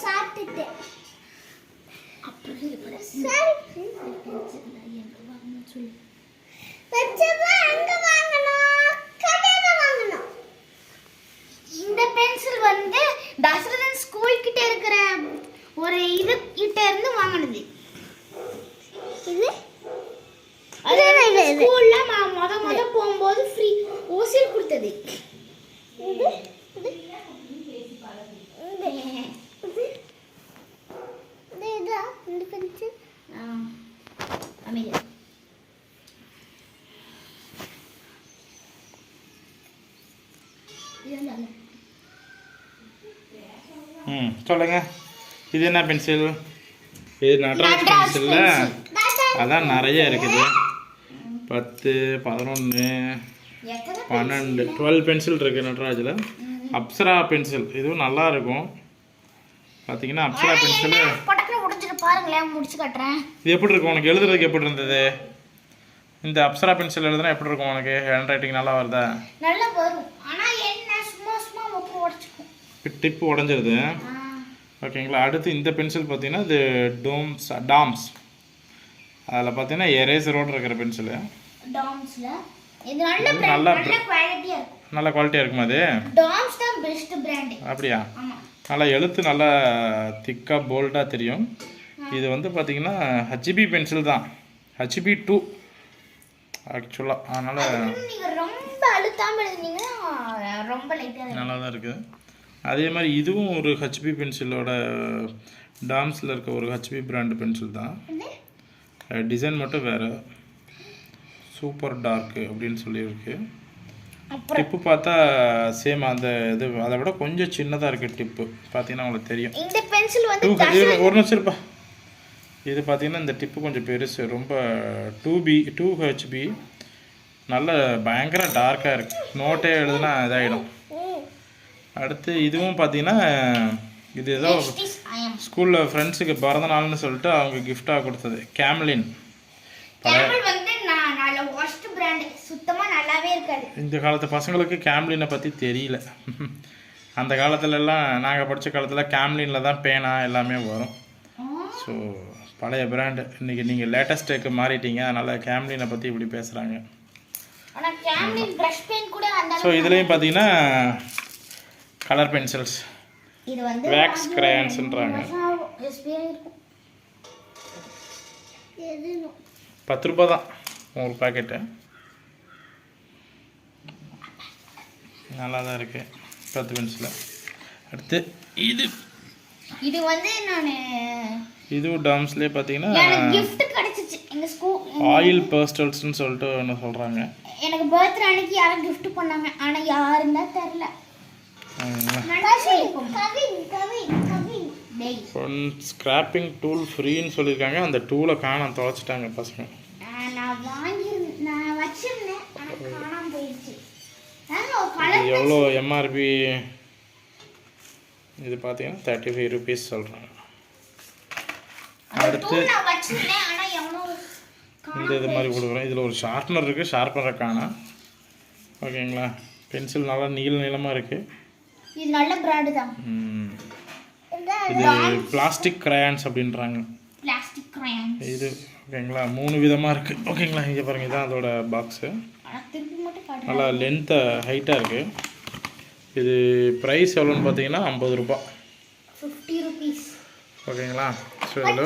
சாப்பிட்டுட்டேன். அப்புறம் இது கூட இந்த பென்சில் வந்து தசரதன் ஸ்கூல் கிட்ட இருக்கிற ஒரு இது கிட்ட இருந்து வாங்கினது. இது ஸ்கூல்ல முத போகும்போது ஃப்ரீ ஓசில் கொடுத்தது. சொல்லுங்க, இது என்ன பென்சில்? இது நட்ராஜ் பென்சில்ல அதான் நிறைய இருக்குது. 10, 11, 12, 12 பென்சில் இருக்குது நட்ராஜில். அப்சரா பென்சில் இதுவும் நல்லா இருக்கும். பார்த்தீங்கன்னா அப்சரா பென்சில் பாருங்களேன், முடிச்சு காட்டுறேன். இது எப்படி இருக்கும் உனக்கு? எழுதுறதுக்கு எப்படி இருந்தது? இந்த அப்சரா பென்சில் எழுதுனா எப்படி இருக்கும் உனக்கு? ஹேண்ட் ரைட்டிங் நல்லா வருதா? நல்லா வரும். ஆனால் என்ன சும்மா சும்மா உடச்சிக்கும், டிப்பு உடஞ்சிருது. ஓகேங்களா. அடுத்து இந்த பென்சில் பார்த்தீங்கன்னா இது டாம்ஸ். அதில் பார்த்தீங்கன்னா எரேசரோடு இருக்கிற பென்சிலு. நல்ல குவாலிட்டியாக இருக்குமா அது? அப்படியா? நல்லா எழுத்து நல்லா திக்காக போல்டாக தெரியும். இது வந்து பார்த்தீங்கன்னா ஹச்பி பென்சில் தான், ஹச்பி 2 ஆக்சுவலாக. அதனால் நல்லா தான் இருக்குது. அதே மாதிரி இதுவும் ஒரு ஹச்பி பென்சிலோட டாம்ஸில் இருக்க ஒரு ஹச்பி பிராண்டு பென்சில் தான். டிசைன் மட்டும் வேறு, சூப்பர் டார்க்கு அப்படின்னு சொல்லியிருக்கு. டிப்பு பார்த்தா சேம் அந்த இது அதை விட கொஞ்சம் சின்னதாக இருக்குது டிப்பு. பார்த்தீங்கன்னா உங்களுக்கு தெரியும். இந்த பென்சில் வந்து ஒரு நிமிஷம் இருப்பா. இது பார்த்தீங்கன்னா இந்த டிப்பு கொஞ்சம் பெருசு, ரொம்ப 2HB, நல்ல பயங்கர டார்க்காக இருக்குது. நோட்டே எழுதுனா இதாகிடும். அடுத்து இதுவும் பார்த்தீங்கன்னா இது ஏதோ ஸ்கூலில் ஃப்ரெண்ட்ஸுக்கு பிறந்த நாள்னு சொல்லிட்டு அவங்க கிஃப்டாக கொடுத்தது. கேம்லின். இந்த காலத்து பசங்களுக்கு கேம்லினை பற்றி தெரியல. அந்த காலத்துலலாம் நாங்கள் படித்த காலத்தில் கேம்லினில் தான் பேனா எல்லாமே வரும். ஸோ பழைய பிராண்டு. இன்றைக்கி நீங்கள் லேட்டஸ்ட்டுக்கு மாறிட்டீங்க, அதனால் கேம்லினை பற்றி இப்படி பேசுகிறாங்க. ஸோ இதுலேயும் பார்த்தீங்கன்னா கலர் பென்சில்ஸ், வேக்ஸ் கிரையான்ஸ்ன்றாங்க. 10 ரூபா தான் ஒரு பாக்கெட்டு. நல்லா தான் இருக்குது 10 பென்சில். அடுத்து இது வந்து நான் இதுவும் டாம்ஸ்லேயே பார்த்தீங்கன்னா gift கிடைச்சிச்சு எங்க ஸ்கூல். ஆயில் பேஸ்டல்ஸ்னு சொல்லிட்டு ஒன்று சொல்கிறாங்க. எனக்கு பர்த்டே அன்னைக்கு யாரும் gift பண்ணாங்க, ஆனால் யாருன்னா தெரியல. ஸ்கிராப்பிங் டூல் ஃப்ரீன்னு சொல்லியிருக்காங்க. அந்த டூலை காணாம தொலைச்சிட்டாங்க பசங்க. எவ்வளோ எம்ஆர்பி? இது பார்த்தீங்கன்னா 35 ரூபீஸ் சொல்கிறாங்க. அடுத்து இந்த இது மாதிரி கொடுக்குறோம். இதில் ஒரு ஷார்ப்னர் இருக்குது, ஷார்ப்னரை காணோம். ஓகேங்களா. பென்சில் நல்லா நீளமாக இருக்குது. இது நல்ல பிராண்ட் தான். இது பிளாஸ்டிக் கிரையான்ஸ் அப்படின்றாங்க. பிளாஸ்டிக் கிரையான்ஸ் இது ஓகேங்களா. 3 விதமாக இருக்குது. ஓகேங்களா. இங்கே பாருங்கள், இதான் அதோட பாக்ஸு. நல்லா லென்த்தாக ஹைட்டாக இருக்குது. இது ப்ரைஸ் எவ்வளோன்னு பார்த்தீங்கன்னா 50 ரூபா. 50 rupees. ஓகேங்களா. ஸோ இதில்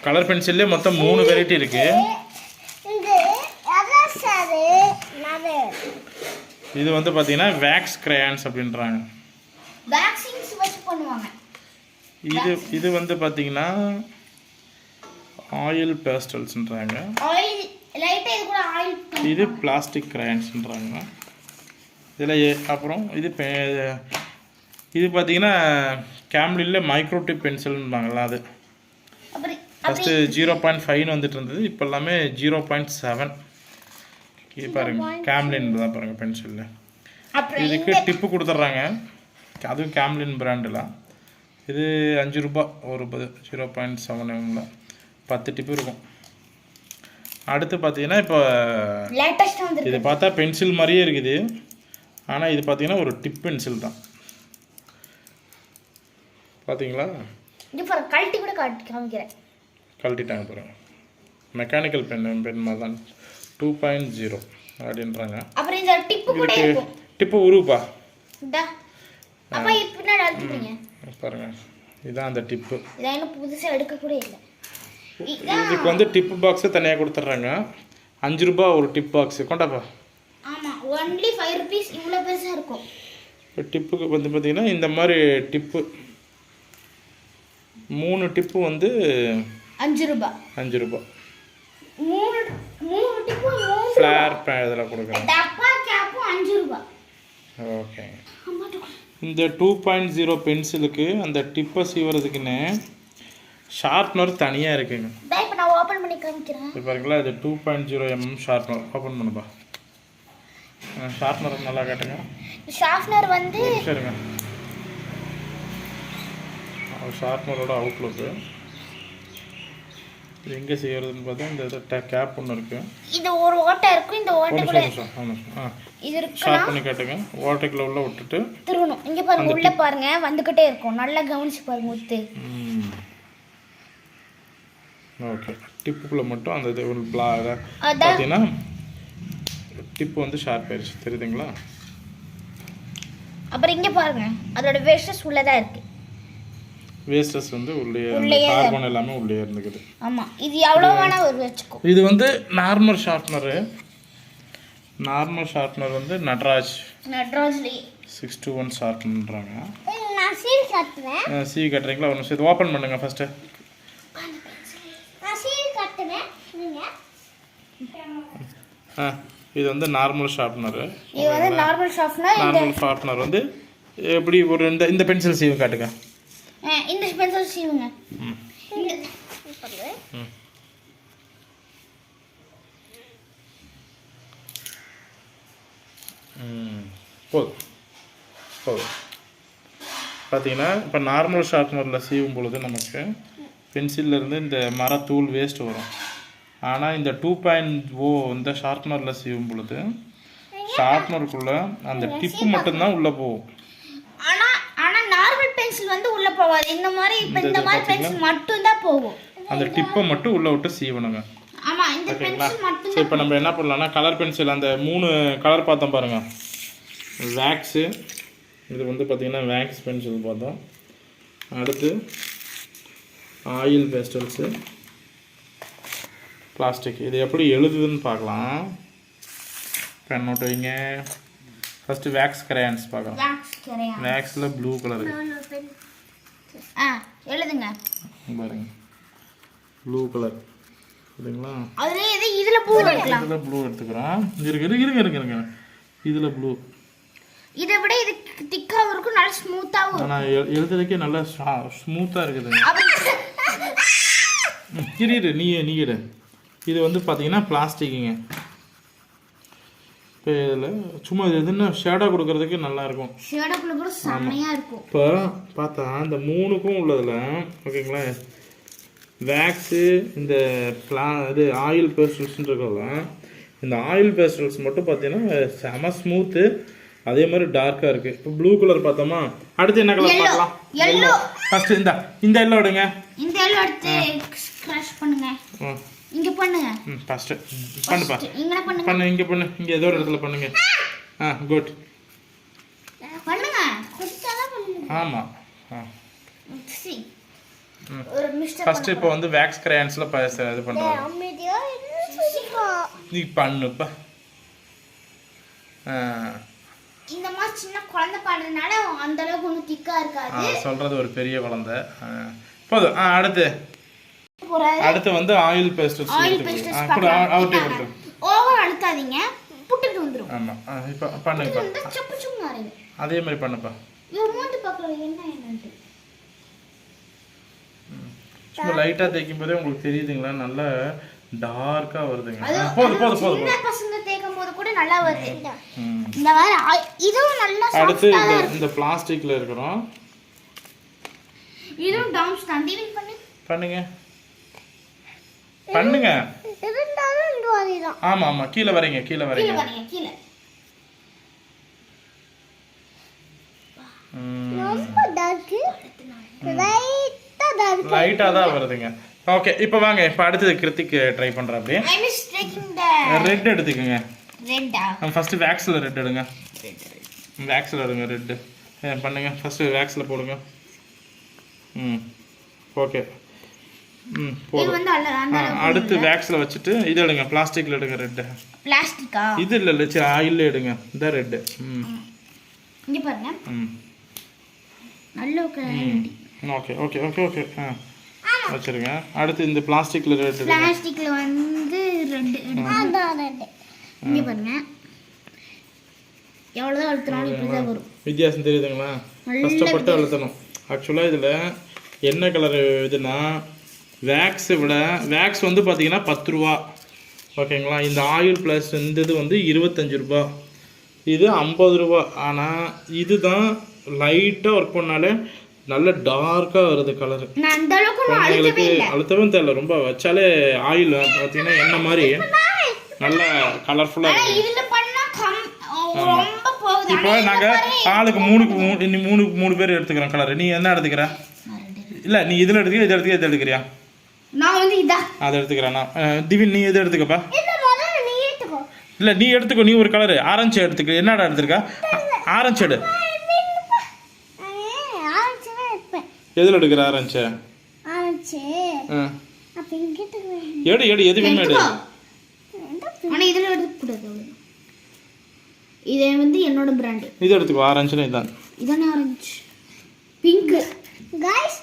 கலர் பென்சில்லே மொத்தம் 3 வெரைட்டி இருக்குது. இது வந்து பார்த்தீங்கன்னா வேக்ஸ் கிரையான்ஸ் அப்படின்றாங்க. இது வந்து பார்த்தீங்கன்னா ஆயில் பேஸ்டல்ஸ்ன்றாங்க. இது பிளாஸ்டிக் கிரையான்ஸ்ன்றாங்க. இதில் அப்புறம் இது பார்த்தீங்கன்னா கேம்லினில் மைக்ரோ டிப் பென்சில்ன்றாங்களா. அது ஃபஸ்ட்டு 0.5 வந்துட்டு இருந்தது, இப்போ எல்லாமே 0.7. இது பாருங்கள், கேம்லின் தான் பாருங்கள் பென்சிலில். இதுக்கு டிப்பு கொடுத்துட்றாங்க. அதுவும் கேம்லின் பிராண்டில். இது 5 ரூபா ஒரு 0.7 எம்ல 10 டிப்பு இருக்கும். அடுத்து பார்த்தீங்கன்னா இப்போ இது பார்த்தா பென்சில் மாதிரியே இருக்குது, ஆனால் இது பார்த்தீங்கன்னா ஒரு டிப் பென்சில் தான். பார்த்தீங்களா? இங்கே பாருங்க, கழட்டி கூட காமிக்கிறேன். கழட்டிட்டாங்க பாருங்க. மெக்கானிக்கல் பென் மாதிரி தான் 2.0 அப்படின்றாங்க. அப்புறம் இந்த டிப்பு கூட இருக்கும். டிப்பு உருப்பா. இந்தா. அப்பா இப்போ என்ன அழுத்திட்டீங்க? பாருங்க. இதான் அந்த டிப்பு. இதான் இன்னும் புதுசாக எடுக்க கூட இல்லை. இதுக்கு வந்து டிப்பு பாக்ஸு தனியாக கொடுத்துட்றாங்க. 5 ரூபா ஒரு டிப் பாக்ஸு. கொண்டாப்பா. ஆமாம், ஒன்லி 5 rupees. இவ்வளோ பெருசாக இருக்கும். டிப்புக்கு வந்து பார்த்தீங்கன்னா இந்த மாதிரி டிப்பு 3 டிப்பு வந்து 5 ரூபா. 5 ரூபா. 3 டிப்பு 3 ஃப்ளார் இதில் கொடுக்குறாங்க. டப்பா கேப்பு 5 ரூபா. ஓகே. இந்த 2.0 பென்சிலுக்கு அந்த டிப்பை சீவுறதுக்குன்னு ஷார்ப்னர் தனியாக இருக்குங்க. இப்போ நான் ஓப்பன் பண்ணி காமிக்கிறேன். இப்போ பாருங்களா, இது 2.0 mm ஷார்ப்னர். ஓப்பன் பண்ணுப்பா. ஷார்ப்னர் நல்லா காட்டுங்க. ஷார்ப்னர் வந்து சரிங்க. ஷார்ப்னரோட அவுட்லுக்கு இது எங்கே செய்யறதுன்னு பார்த்தா இந்த கேப் ஒன்று இருக்கு. இது ஒரு ஓட்டை இருக்கும். இந்த ஓட்டைக்குள்ள இது இருக்கு. ஷார்ப் பண்ணி காட்டுங்க. ஓட்டைக்குள்ள உள்ள விட்டுட்டு திருவணும். இங்க பாருங்க, உள்ள பாருங்க வந்துகிட்டே இருக்கும். நல்லா கவனிச்சு பாருங்க முத்து. ஓகே. டிப்புக்குள்ள மட்டும் அந்த இது ஒரு பார்த்தீங்கன்னா டிப்பு வந்து ஷார்ப் ஆயிடுச்சு. தெரியுதுங்களா? அப்புறம் இங்க பாருங்க, அதோட வேஸ்டஸ் உள்ளதா இருக்கு. வேஸ்டஸ் வந்து உள்ளே கார்பன் எல்லாமே உள்ளே இருந்துக்குது. ஆமா, இது எவ்வளவு வேணா ஒரு வெச்சுக்கோ. இது வந்து நார்மல் ஷார்ப்னர். நார்மல் ஷார்ப்னர் வந்து நட்ராஜ்லி 621 ஷார்ப்னர்ன்றாங்க. நான் சீவி காட்டுறேன். சீவி காட்டுறீங்களா? ஒரு நிமிஷம் இது ஓபன் பண்ணுங்க ஃபர்ஸ்ட். நான் சீவி காட்டுறேன் நீங்க. இது வந்து நார்மல் ஷார்ப்னர். இது வந்து நார்மல் ஷார்ப்னர். நார்மல் ஷார்ப்னர் வந்து எப்படி ஒரு இந்த பென்சில் சீவி காட்டுங்க. இந்த பென்சில் சீவுங்க. போதும். பார்த்தீங்கன்னா இப்போ நார்மல் ஷார்ப்னரில் சீவும் பொழுது நமக்கு பென்சில்லேருந்து இந்த மரத்தூள் வேஸ்ட் வரும். ஆனால் இந்த 2.0 இந்த ஷார்ப்னரில் சீவும் பொழுது ஷார்ப்னருக்குள்ளே அந்த டிப்பு மட்டும்தான் உள்ளே போகும். ஆனால் நார்மல் பென்சில் வந்து உள்ளே போகாது. இந்த மாதிரி பென்சில் மட்டும்தான் போகும். அந்த டிப்பை மட்டும் உள்ளே விட்டு சீவணுங்க. ஆமாம், இந்த பென்சில் மட்டும். ஸோ இப்போ நம்ம என்ன பண்ணலாம்னா கலர் பென்சில் அந்த 3 கலர் பார்த்தோம் பாருங்கள். வேக்ஸு, இது வந்து பார்த்திங்கன்னா வேக்ஸ் பென்சில் பார்த்தோம். அடுத்து ஆயில் பேஸ்டல்ஸு, பிளாஸ்டிக். இது எப்படி எழுதுதுன்னு பார்க்கலாம். பென் நோட் வைங்க. ஃபஸ்ட்டு வேக்ஸ் கிரையான்ஸ் பார்க்கலாம். வேக்ஸில் ப்ளூ கலர் எழுதுங்க பாருங்க. ப்ளூ கலர் சரிங்களா? அதுல இதுல ப்ளூ எடுக்கலாம். இதுல ப்ளூ எடுத்துக்கிறோம். இருங்க. இதுல ப்ளூ. இதை விட இது திக்காவும் இருக்கும், நல்லா ஸ்மூத்தாவும் இருக்கும். ஆனா எழுதுறதுக்கே நல்லா ஸ்மூத்தா இருக்குது. நீ இது வந்து பாத்தீங்கன்னா பிளாஸ்டிக்குங்க. இப்போ இதில் சும்மா இது எதுன்னா ஷேடோ கொடுக்கறதுக்கு நல்லா இருக்கும். ஷேடோ கொடுக்கறது செமையா இருக்கும். இப்போ பார்த்தா இந்த 3க்கும் உள்ளதுல ஓகேங்களா, வேக்ஸு இந்த இது ஆயில் பேஸ்டல்ஸ்ன்னு இருக்கல, இந்த ஆயில் பேஸ்டல்ஸ் மட்டும் பார்த்தீங்கன்னா செம ஸ்மூத்து, அதே மாதிரி டார்க்காக இருக்குது. இப்போ ப்ளூ கலர் பார்த்தோமா, அடுத்து என்ன கலர் பார்க்கலாம்? எல்லோ. ஃபர்ஸ்ட் இந்த எல்லோ எடுங்க. இந்த எல்லோ எடுத்து ஸ்க்ராட்ச் பண்ணுங்க. இங்க பண்ணுங்க. ஃபர்ஸ்ட் பண்ணுப்பா. இங்க பண்ணுங்க. இங்க பண்ணு. இங்க ஏதோ ஒரு இடத்துல பண்ணுங்க. குட். பண்ணுங்க. கொஞ்சம் பண்ணுங்க. ஆமா. சி. ஒரு மிஸ்டேக். ஃபர்ஸ்ட் இப்போ வந்து வேக்ஸ் கிரையான்ஸ்ல இது பண்றோம். அமைதியா நீ பண்ணுப்பா. இந்த மாதிரி சின்ன குழந்தை பாடுறதுனால அந்த அளவுக்கு ஒன்றும் திக்கா இருக்காது. சொல்றது ஒரு பெரிய குழந்தை. போதும். அடுத்து வந்து ஆயில் பேஸ்டல்ஸ். அவுட்டே கொடுத்து ஓவர் அழுத்தாதீங்க, புட்டுட்டு வந்துரும். ஆமா. இப்போ பண்ணுங்க. சப்பு சும்மா இருங்க. அதே மாதிரி பண்ணுப்பா. இது மூஞ்சி பக்கல என்னன்னு சும்மா லைட்டா தேய்க்கும் போதே உங்களுக்கு தெரியுதுங்களா, நல்லா டார்க்கா வருதுங்க. போதும். சின்ன பசங்க தேய்க்கும் போது கூட நல்லா வருது. இந்த மாதிரி இதுவும் நல்லா அடுத்து இந்த பிளாஸ்டிக்ல இருக்குறோம். இதுவும் டவுன்ஸ் தான். டிவின் பண்ணுங்க. இருந்தாலும் இந்த மாதிரி தான். ஆமா. கீழ வரீங்க. கீழ. ரொம்ப டார்க். லைட்டாக தான் வருதுங்க. ஓகே இப்போ வாங்க, இப்போ அடுத்தது கிருத்திக் ட்ரை பண்ணுறேன். அப்படியே ரெட் எடுத்துக்கோங்க. ஃபஸ்ட்டு வேக்ஸில் ரெட் எடுங்க. வேக்ஸில் எடுங்க ரெட்டு பண்ணுங்க. ஃபஸ்ட்டு வேக்ஸில் போடுங்க. ஓகே போதும். அடுத்து வேக்ஸில் வச்சுட்டு இது எடுங்க, பிளாஸ்டிக்கில் எடுங்க ரெட்டு. பிளாஸ்டிக்கா? இது இல்லை சரி ஆயிலில் எடுங்க. இந்த ரெட்டு இங்கே பாருங்க. நல்ல ஓகே ஓகே ஓகே ஓகே வச்சுருங்க. அடுத்து இந்த பிளாஸ்டிக்கில் ரெட். பிளாஸ்டிக்கில் வந்து ரெட் இங்கே பாருங்க. எவ்வளோதான் அழுத்தினாலும் இப்படி தான் வரும். வித்தியாசம் தெரியுதுங்களா? கஷ்டப்பட்டு அழுத்தணும். ஆக்சுவலாக இதில் என்ன கலர் இதுனா வேக்ஸை விட வேக்ஸ் வந்து பார்த்தீங்கன்னா 10 ரூபா. ஓகேங்களா? இந்த ஆயில் ப்ளஸ் இந்த இது வந்து 25 ரூபா. இது 50 ரூபா. ஆனால் இதுதான் லைட்டாக ஒர்க் பண்ணாலே நல்ல டார்க்காக வருது கலரு. குழந்தைங்களுக்கு அழுத்தவும் தெரியல. ரொம்ப வச்சாலே ஆயில் பார்த்தீங்கன்னா என்ன மாதிரி நல்ல கலர்ஃபுல்லாக இருக்குது. இப்போ நாங்கள் ஆளுக்கு 3 பேர் எடுத்துக்கிறோம் கலர். நீ என்ன எடுத்துக்கிற? இல்லை நீ இதில் எடுத்துக்கிற, இதை எடுத்துக்க, இதை எடுக்கிறியா? நான் வந்து இதான் அதை எடுத்துக்கிறேன். திவின் நீ எது எடுத்துக்கப்பா? இல்லை நீ எடுத்துக்கோ. நீ ஒரு கலரு ஆரஞ்சு எடுத்துக்க. என்னடா எடுத்துருக்கா? ஆரஞ்சு எடு. எதில் எடுக்கிற ஆரஞ்சு? எடு எடு எது வேணுமா எடு. ஆனால் இதில் எடுக்கக்கூடாது. இது வந்து என்னோட பிராண்டு. இது எடுத்துக்கோ. ஆரஞ்சுன்னு இதான். இதானே ஆரஞ்சு. பிங்க் गाइस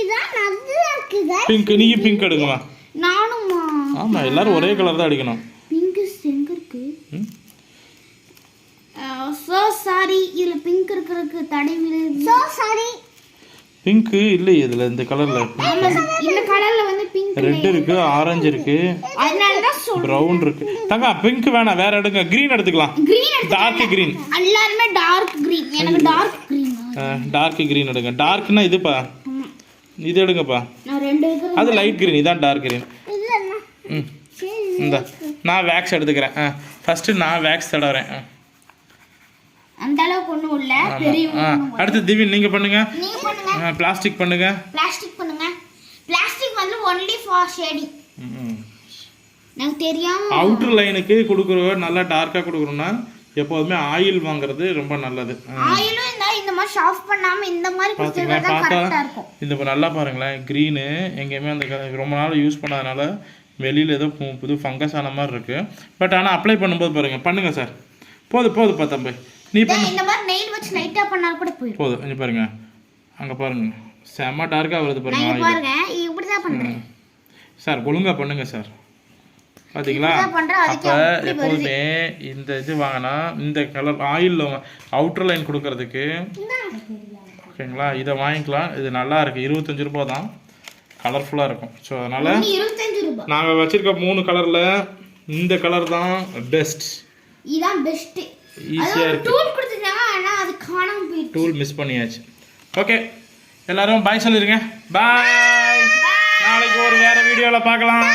இதான் நல்லா இருக்கு गाइस. பிங்க். நீ பிங்க் எடுங்கமா. நானும்மா. ஆமா எல்லாரும் ஒரே கலர் தான் அடிக்கணும். பிங்க் எங்க இருக்கு? So sorry. இதுல பிங்க் இருக்குறதுக்கு தடை விழுது. So sorry. பிங்க் இல்ல இதுல இந்த கலர்ல. இந்த கலர்ல வந்து பிங்க் ரெட் இருக்கு, ஆரஞ்சு இருக்கு, அதனால தான் சொல்றேன். பிரவுன் இருக்கு. தங்க பிங்க் வேணாம், வேற எடுங்க. கிரீன் எடுத்துக்கலாம். Dark green. எல்லாரும் டார்க் கிரீன். எனக்கு டார்க் கிரீன். டார்க் கிரீன் எடுங்க. டார்க்னா இதுப்பா. இது எடுங்கப்பா. நான் ரெண்டு எடுக்கிறேன். அது லைட் கிரீன், இதான் டார்க் கிரீன். இல்லன்னா இந்த நான் வேக்ஸ் எடுத்துக்கிறேன். ஃபர்ஸ்ட் நான் வேக்ஸ் தடவறேன். அந்த அளவுக்கு ஒண்ணும் இல்ல. பெரிய அடுத்து திவின் நீங்க பண்ணுங்க. நீங்க பண்ணுங்க. பிளாஸ்டிக் பண்ணுங்க. பிளாஸ்டிக் பண்ணுங்க. பிளாஸ்டிக் வந்து only for shading. எனக்கு தெரியாம அவுட்டர் லைனுக்கு கொடுக்குற நல்லா டார்க்கா கொடுக்கணும்னா எப்போதுமே ஆயில் வாங்குறது ரொம்ப நல்லது. ஆயிலும் இந்த மாதிரி ஷாஃப் பண்ணாம இந்த மாதிரி கொடுத்தா கரெக்ட்டா இருக்கும். இந்த நல்லா பாருங்களேன். கிரீன் எங்கேயுமே அந்த ரொம்ப நாள் யூஸ் பண்ணாதனால வெளியில ஏதோ புது ஃபங்கஸ் ஆன மாதிரி இருக்கு. பட் ஆனா அப்ளை பண்ணும்போது பாருங்க. பண்ணுங்க சார். போதும் தம்பி. நீ பண்ணு. இந்த மாதிரி நெயில் வச்சு லைட்டா பண்ணா கூட போயிடும். போதும். இங்க பாருங்க. அங்க பாருங்க. செம டார்க்கா வருது பாருங்க. நான் பாருங்க இப்படி தான் பண்றேன். சார் ஒழுங்கா பண்ணுங்க சார். பாத்தீங்களா? அப்ப எப்பவுமே இந்த இது வாங்கினா இந்த கலர் ஆயில் அவுட்டர் லைன் கொடுக்கறதுக்கு ஓகேங்களா இதை வாங்கிக்கலாம். இது நல்லா இருக்கு. 25 ரூபாய் தான். கலர்ஃபுல்லா இருக்கும். ஸோ அதனால 25 ரூபாய். நாங்க வச்சிருக்க 3 கலர்ல இந்த கலர் தான் பெஸ்ட். இதான் பெஸ்ட். ஈஸியா இருக்கு. டூல் கொடுத்துட்டாங்க ஆனா அது காணாம போயிடுச்சு. டூல் மிஸ் பண்ணியாச்சு. ஓகே எல்லாரும் பாய் சொல்லிருங்க. பாய். நாளைக்கு ஒரு வேற வீடியோல பார்க்கலாம்.